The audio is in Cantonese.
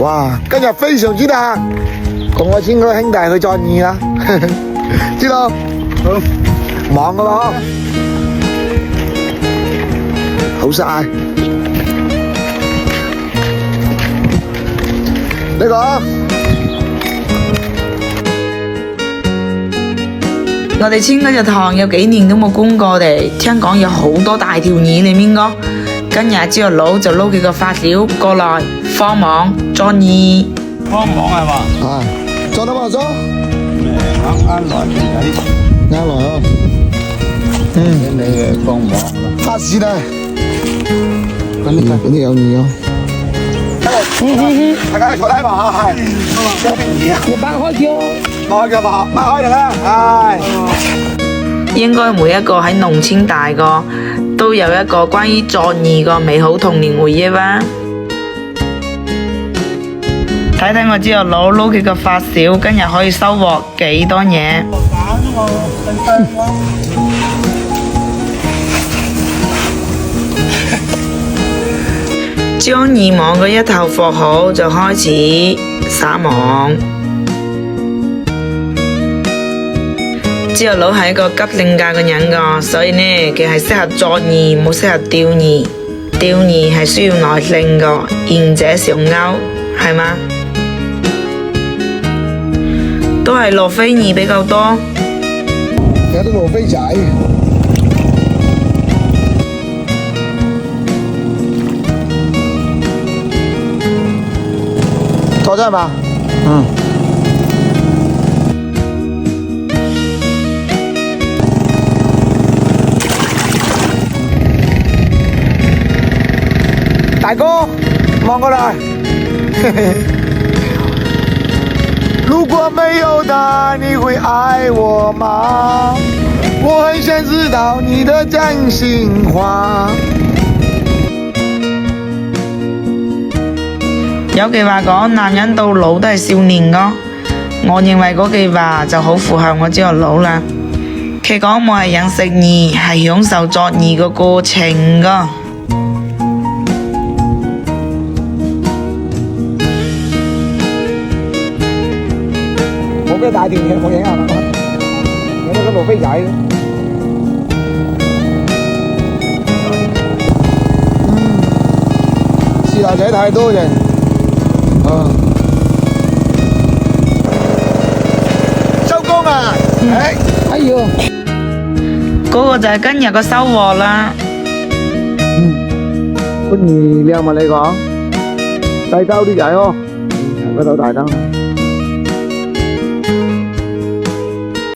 哇，今日非常之得，同我千個兄弟去作義啦，知道？好，忙噶咯，好晒。呢個。我哋簽嗰隻塘有幾年都冇觀過哋，聽講有好多大條魚裏面個。今日朝頭早就撈幾個發條過來放網作魚。放網係嘛？啊，做得嘛做？啱來邊睇？啱來哦。你放網。發市啦。嗰啲有魚哦。大家坐低嘛，係。有啲魚啊。你掰開條。開嘅嘛，擘開嚟啦，係。應該每一個喺農村大個，都有一個關於作義個美好童年回憶吧。睇睇我朝頭早撈幾個發小，今日可以收穫幾多嘢。將漁網嘅一頭放好，就開始撒網。朝頭早係一個急性格嘅人㗎，所以呢，佢係適合作義，冇適合釣魚。釣魚係需要耐性㗎，賢者上鈎，係嘛？都係羅非魚比較多。有啲羅非仔。錯咗係嘛？嗯。大哥，望過來。如果沒有他，你會愛我嗎？我很想知道你的真心話。有句話講，男人到老都係少年㗎。我認為嗰句話就好符合我朝頭早啦。佢講我係養食魚，係享受作義個過程㗎。冇咩大條嘢冇影係嘛？有冇個羅非仔？細路仔太多人。收工啊！哎呦，嗰個就係今日個收穫啦。個魚靚嘛你講，細兜啲仔哦，嗰度大燈。